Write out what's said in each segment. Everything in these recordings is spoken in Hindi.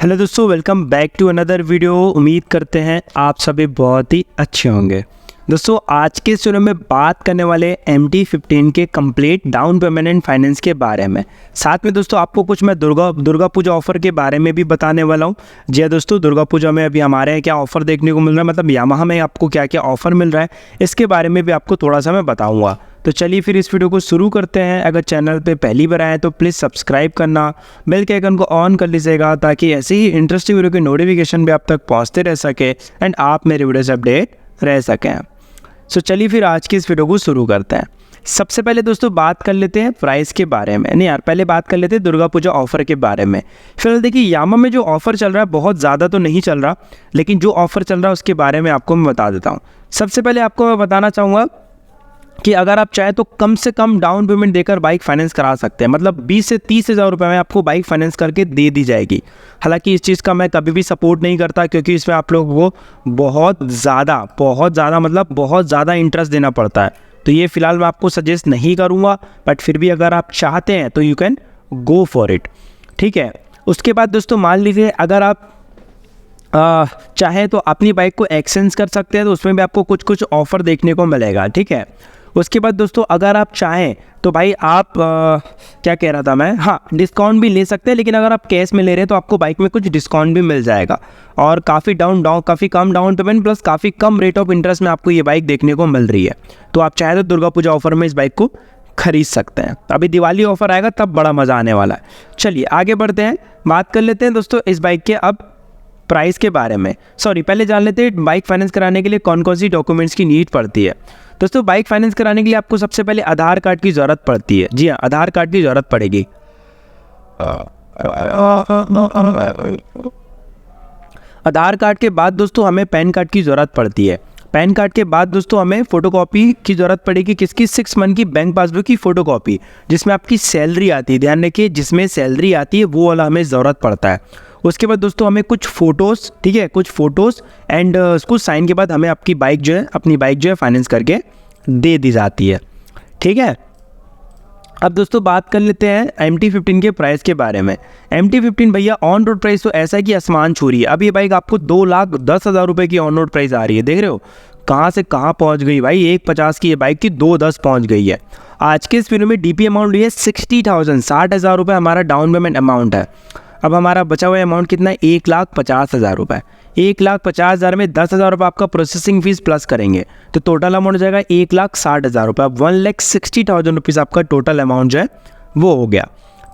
हेलो दोस्तों, welcome back to another video. उम्मीद करते हैं आप सभी बहुत ही अच्छे होंगे। दोस्तों आज के इस वीडियो में बात करने वाले MT15 के complete down payment and finance के बारे में। साथ में दोस्तों आपको कुछ मैं दुर्गा पूजा ऑफर के बारे में भी बताने वाला हूं। जी हाँ दोस्तों, दुर्गा पूजा में अभी हमारे यहाँ क्या ऑफर देखने को मिल रहा है, मतलब यामाहा में आपको क्या क्या ऑफर मिल रहा है, इसके बारे में भी आपको थोड़ा सा मैं बताऊँगा। तो चलिए फिर इस वीडियो को शुरू करते हैं। अगर चैनल पे पहली बार आए तो प्लीज़ सब्सक्राइब करना, बेल के आइकन को ऑन कर लीजिएगा ताकि ऐसे ही इंटरेस्टिंग वीडियो की नोटिफिकेशन भी आप तक पहुंचते रह सके एंड आप मेरे वीडियो से अपडेट रह सकें। सो चलिए फिर आज की इस वीडियो को शुरू करते हैं। सबसे पहले दोस्तों बात कर लेते हैं प्राइस के बारे में। नहीं यार, पहले बात कर लेते हैं दुर्गा पूजा ऑफर के बारे में। फिलहाल देखिए यामा में जो ऑफर चल रहा है बहुत ज़्यादा तो नहीं चल रहा, लेकिन जो ऑफर चल रहा है उसके बारे में आपको मैं बता देता हूँ। सबसे पहले आपको मैं बताना चाहूँगा कि अगर आप चाहें तो कम से कम डाउन पेमेंट देकर बाइक फाइनेंस करा सकते हैं, मतलब 20 से 30 हज़ार रुपये में आपको बाइक फाइनेंस करके दे दी जाएगी। हालांकि इस चीज़ का मैं कभी भी सपोर्ट नहीं करता, क्योंकि इसमें आप लोगों को बहुत ज़्यादा मतलब बहुत ज़्यादा इंटरेस्ट देना पड़ता है। तो ये फिलहाल मैं आपको सजेस्ट नहीं करूँगा, बट फिर भी अगर आप चाहते हैं तो you can go for it. ठीक है, उसके बाद दोस्तों मान लीजिए अगर आप चाहे तो अपनी बाइक को एक्सचेंज कर सकते हैं, तो उसमें भी आपको कुछ ऑफ़र देखने को मिलेगा। ठीक है, उसके बाद दोस्तों अगर आप चाहें तो भाई आप क्या कह रहा था मैं, हाँ डिस्काउंट भी ले सकते हैं, लेकिन अगर आप कैश में ले रहे हैं तो आपको बाइक में कुछ डिस्काउंट भी मिल जाएगा और काफ़ी काफ़ी कम डाउन पेमेंट प्लस काफ़ी कम रेट ऑफ इंटरेस्ट में आपको ये बाइक देखने को मिल रही है। तो आप चाहें तो दुर्गा पूजा ऑफर में इस बाइक को खरीद सकते हैं। अभी दिवाली ऑफर आएगा तब बड़ा मज़ा आने वाला है। चलिए आगे बढ़ते हैं, बात कर लेते हैं दोस्तों इस बाइक के अब प्राइस के बारे में। पहले जान लेते हैं बाइक फाइनेंस कराने के लिए कौन कौन सी डॉक्यूमेंट्स की नीड पड़ती है। दोस्तों बाइक फाइनेंस कराने के लिए आपको सबसे पहले आधार कार्ड की ज़रूरत पड़ती है। जी हाँ, आधार कार्ड की ज़रूरत पड़ेगी। आधार कार्ड के बाद दोस्तों हमें पैन कार्ड की ज़रूरत पड़ती है। पैन कार्ड के बाद दोस्तों हमें फ़ोटोकॉपी की ज़रूरत पड़ेगी। किसकी? 6 मंथ की बैंक पासबुक की फ़ोटोकॉपी, जिसमें आपकी सैलरी आती है। ध्यान रखिए, जिसमें सैलरी आती है वो वाला हमें ज़रूरत पड़ता है। उसके बाद दोस्तों हमें कुछ फ़ोटोज़, ठीक है, कुछ फ़ोटोज़ एंड कुछ साइन के बाद हमें अपनी बाइक जो है फाइनेंस करके दे दी जाती है। ठीक है, अब दोस्तों बात कर लेते हैं MT15 के प्राइस के बारे में। MT15 भैया ऑन रोड प्राइस तो ऐसा है कि आसमान छू रही है। अब ये बाइक आपको 2,10,000 रुपये की ऑन रोड प्राइस आ रही है। देख रहे हो कहाँ से कहाँ पहुँच गई भाई। 1,50 की ये बाइक की 2,10 पहुँच गई है। आज के इस वीडियो में DP अमाउंट ये 60,000 60,000 रुपये हमारा डाउन पेमेंट अमाउंट है। अब हमारा बचा हुआ अमाउंट कितना है? 1,50,000 रुपये। 1,50,000 में 10,000 रुपये आपका प्रोसेसिंग फीस प्लस करेंगे तो टोटल अमाउंट हो जाएगा 1,60,000 रुपये। अब 1,60,000 रुपीज़ आपका टोटल अमाउंट जो है वो हो गया।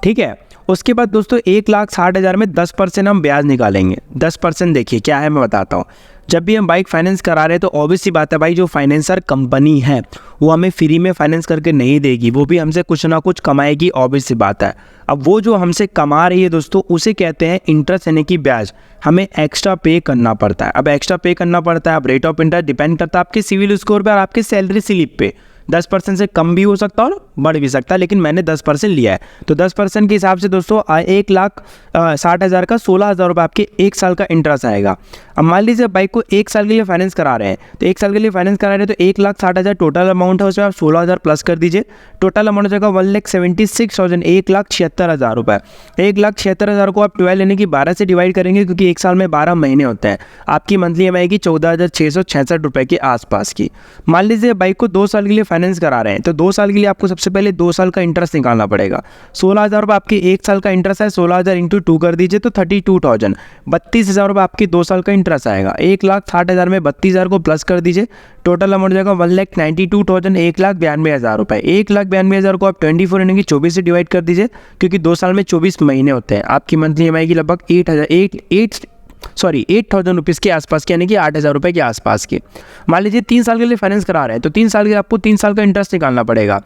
ठीक है, उसके बाद दोस्तों 1,60,000 में 10% हम ब्याज निकालेंगे। 10% देखिए क्या है मैं बताता हूँ। जब भी हम बाइक फाइनेंस करा रहे हैं तो ऑब्वियस सी बात है भाई, जो फाइनेंसर कंपनी है वो हमें फ्री में फाइनेंस करके नहीं देगी, वो भी हमसे कुछ ना कुछ कमाएगी, ऑब्वियस सी बात है। अब वो जो हमसे कमा रही है दोस्तों उसे कहते हैं इंटरेस्ट, यानी कि ब्याज। हमें एक्स्ट्रा पे करना पड़ता है। अब एक्स्ट्रा पे करना पड़ता है, अब रेट ऑफ इंटरेस्ट डिपेंड करता है आपके सिविल स्कोर पर और आपके सैलरी स्लिप पे। 10% से कम भी हो सकता है और बढ़ भी सकता है, लेकिन मैंने 10% लिया है। तो 10% के हिसाब से दोस्तों 1,60,000 का 16,000 रुपये आपके 1 साल का इंटरेस्ट आएगा। अब मान लीजिए बाइक को 1 साल के लिए फाइनेंस करा रहे हैं, तो 1 साल के लिए फाइनेंस करा रहे हैं तो 1,60,000 टोटल अमाउंट है, उसमें आप 16,000 प्लस कर दीजिए। टोटल अमाउंट हो जाएगा 1,76,000 1,76,000 रुपये। 1,76,000 को आप 12 यानी कि 12 से डिवाइड करेंगे, क्योंकि 1 साल में 12 महीने होते हैं। आपकी मंथली EMI आएगी 14,666 रुपये के आसपास की। मान लीजिए बाइक को 2 साल के लिए फाइनेंस करा रहे हैं, तो 2 साल के लिए आपको सबसे पहले 2 साल का इंटरेस्ट निकालना पड़ेगा। 16,000 रुपये आपके 1 साल का इंटरेस्ट है, 16,000 इंटू 2 कर दीजिए तो 32,000, 32,000 रुपये आपके 2 साल का इंटरेस्ट आएगा। 1,60,000 में 32,000 को प्लस कर दीजिए, टोटल अमाउंट जाएगा 1,92,000 1,92,000 रुपये। 1,92,000 को आप 24 यानी कि 24 से डिवाइड कर दीजिए, क्योंकि 2 साल में 24 महीने होते हैं। आपकी मंथली EMI की लगभग 8,000 रुपीज़ के आसपास की, यानी कि 8,000 रुपये के आसपास की। मान लीजिए 3 साल के लिए फाइनेंस करा रहे हैं, तो 3 साल के आपको 3 साल का इंटरेस्ट निकालना पड़ेगा।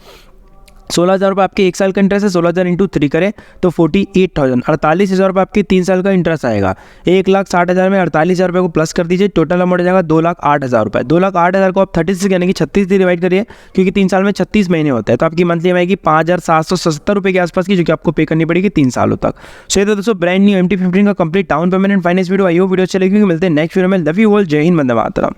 16,000 रुपये आपके 1 साल का इंटरेस्ट है, 16,000 इंटू 3 करें तो 48,000, 48,000 रुपये आपके 3 साल का इंटरेस्ट आएगा। 1,60,000 में 48,000 रुपये को प्लस कर दीजिए, टोटल अमाउंट हो जाएगा 2,08,000 रुपये। 2,08,000 को आप 36 यानी कि 36 से डिवाइड करिए, क्योंकि 3 साल में 36 महीने होते हैं। तो आपकी मंथली EMI की 5,770 रुपये के आसपास की, जो कि आपको पे करनी पड़ेगी 3 सालों तक। सो ये तो दोस्तों ब्रांड न्यू MT15 का complete down payment and finance video. I hope video अच्छी लगी। मिलते हैं नेक्स्ट वीडियो में। लव यू ऑल, जय हिंद, वंदे मातरम।